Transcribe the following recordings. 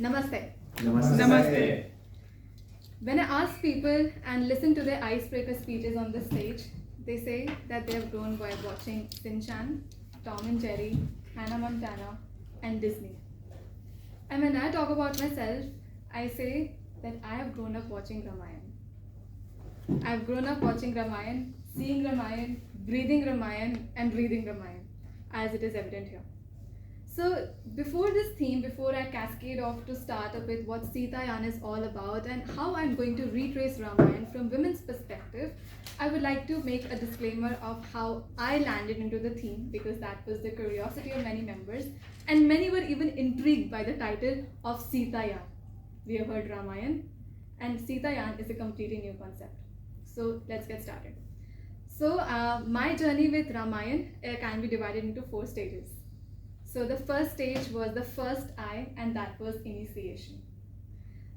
Namaste. Namaste. When I ask people and listen to their icebreaker speeches on the stage, they say that they have grown by watching Chan, Tom and Jerry, Hannah Montana, and Disney. And when I talk about myself, I say that I have grown up watching Ramayan. I've grown up watching Ramayan, seeing Ramayan, breathing Ramayan, and reading Ramayan, as it is evident here. So before this theme, before I cascade off to start up with what Sitayana is all about and how I'm going to retrace Ramayan from women's perspective, I would like to make a disclaimer of how I landed into the theme, because that was the curiosity of many members, and many were even intrigued by the title of Sitayan. We have heard Ramayan, and Sitayan is a completely new concept. So let's get started. So my journey with Ramayan can be divided into 4 stages. So the first stage was the first I, and that was initiation.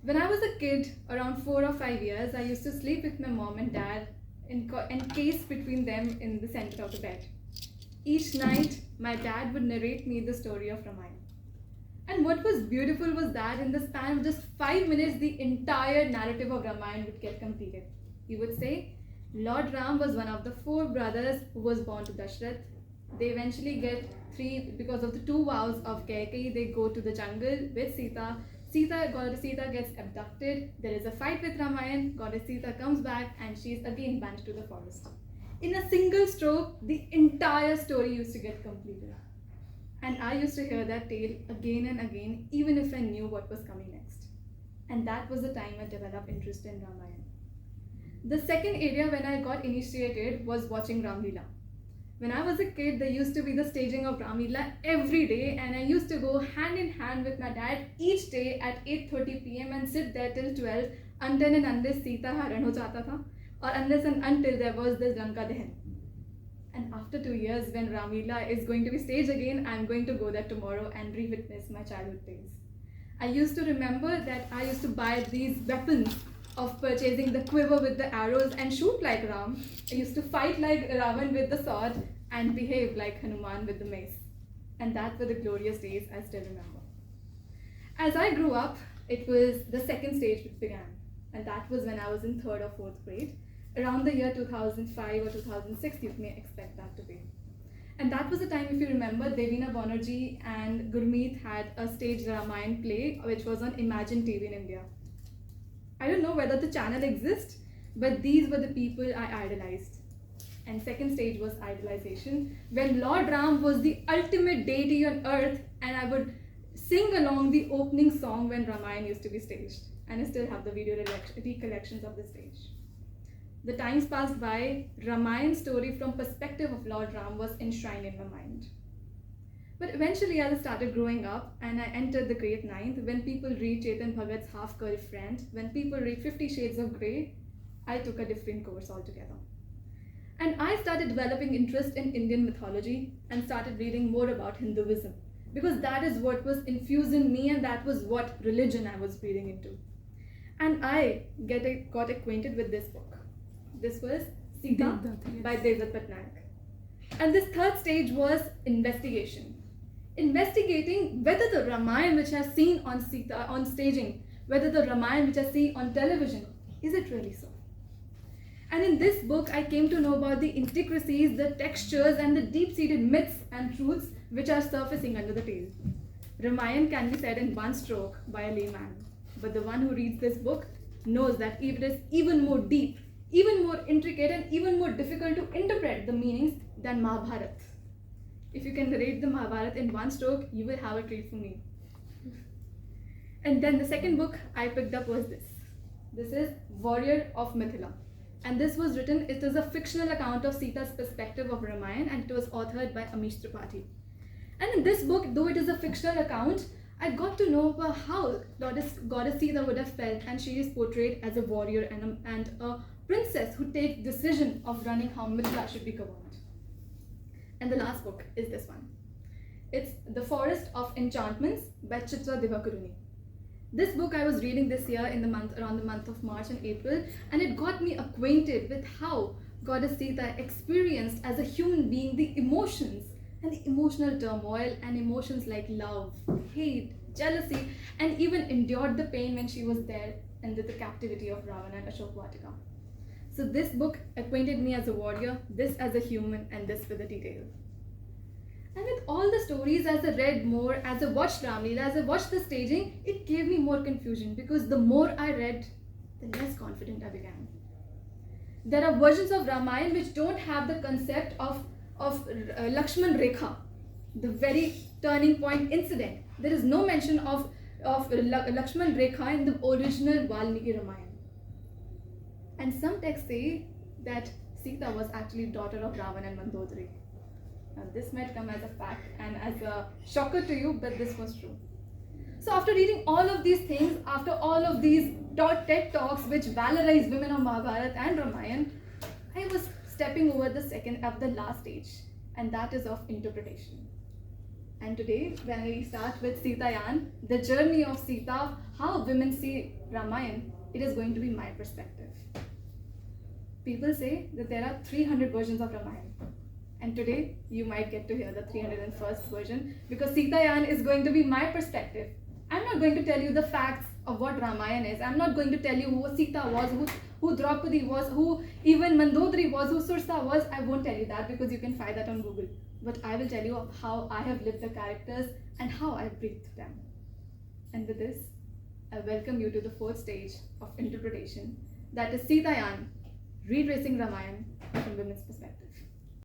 When I was a kid, around 4 or 5 years, I used to sleep with my mom and dad encased between them in the center of the bed. Each night, my dad would narrate me the story of Ramayana. And what was beautiful was that in the span of just 5 minutes, the entire narrative of Ramayana would get completed. He would say, Lord Ram was one of the 4 brothers who was born to Dashrath. They eventually get 3 because of the 2 vows of Kaikeyi. They go to the jungle with Sita. Goddess Sita gets abducted. There is a fight with Ramayan. Goddess Sita comes back and she is again banished to the forest. In a single stroke, the entire story used to get completed. And I used to hear that tale again and again, even if I knew what was coming next. And that was the time I developed interest in Ramayan. The second area when I got initiated was watching Ramlila. When I was a kid, there used to be the staging of Ramlila every day, and I used to go hand in hand with my dad each day at 8:30 p.m. and sit there till 12 until and unless Sita haran ho jata tha, or unless and until there was this Lanka Dahan. And after 2 years, when Ramlila is going to be staged again, I'm going to go there tomorrow and re-witness my childhood days. I used to remember that I used to buy these weapons of purchasing the quiver with the arrows and shoot like Ram. I used to fight like Ravan with the sword and behave like Hanuman with the mace. And that were the glorious days I still remember. As I grew up, it was the second stage which began. And that was when I was in 3rd or 4th grade. Around the year 2005 or 2006, you may expect that to be. And that was the time, if you remember, Devina Banerjee and Gurmeet had a staged Ramayan play, which was on Imagine TV in India. I don't know whether the channel exists, but these were the people I idolized. And second stage was idolization, when Lord Ram was the ultimate deity on earth, and I would sing along the opening song when Ramayana used to be staged. And I still have the video recollections of the stage. The times passed by, Ramayan's story from perspective of Lord Ram was enshrined in my mind. But eventually, as I started growing up and I entered the grade 9th, when people read Chetan Bhagat's Half-Curved Friend, when people read 50 Shades of Grey, I took a different course altogether. And I started developing interest in Indian mythology and started reading more about Hinduism, because that is what was infused in me and that was what religion I was breathing into. And I got acquainted with this book. This was Sita by Devdutt Patnaik. And this 3rd stage was investigation. Investigating whether the Ramayana which I have seen on staging, whether the Ramayana which I see on television, is it really so? And in this book, I came to know about the intricacies, the textures, and the deep-seated myths and truths which are surfacing under the tale. Ramayana can be said in one stroke by a layman, but the one who reads this book knows that it is even more deep, even more intricate, and even more difficult to interpret the meanings than Mahabharata. If you can narrate the Mahabharata in one stroke, you will have a treat from me. And then the second book I picked up was this. This is Warrior of Mithila. And this was written, it is a fictional account of Sita's perspective of Ramayana, and it was authored by Amish Tripathi. And in this book, though it is a fictional account, I got to know about how Goddess Sita would have felt, and she is portrayed as a warrior and a princess who takes decision of running how Mithila should be governed. And the last book is this one. It's The Forest of Enchantments by Chitra Divakaruni. This book I was reading this year around the month of March and April, and it got me acquainted with how Goddess Sita experienced as a human being the emotions and the emotional turmoil and emotions like love, hate, jealousy, and even endured the pain when she was there under the captivity of Ravana and Ashokvatika. So this book acquainted me as a warrior, this as a human, and this with the details. And with all the stories, as I read more, as I watched Ramlila, as I watched the staging, it gave me more confusion because the more I read, the less confident I became. There are versions of Ramayana which don't have the concept of Lakshman Rekha, the very turning point incident. There is no mention of Lakshman Rekha in the original Valmiki Ramayana. And some texts say that Sita was actually daughter of Ravana and Mandodari. Now this might come as a fact and as a shocker to you, but this was true. So after reading all of these things, after all of these TED Talks which valorize women of Mahabharata and Ramayana, I was stepping over the last stage, and that is of interpretation. And today, when we start with Sitayana, the journey of Sita, how women see Ramayana, it is going to be my perspective. People say that there are 300 versions of Ramayana. And today, you might get to hear the 301st version because Sitayana is going to be my perspective. I'm not going to tell you the facts of what Ramayana is. I'm not going to tell you who Sita was, who Draupadi was, who even Mandodari was, who Sursa was. I won't tell you that because you can find that on Google. But I will tell you of how I have lived the characters and how I breathed them. And with this, I welcome you to the fourth stage of interpretation, that is Sitayana, retracing Ramayana from women's perspective.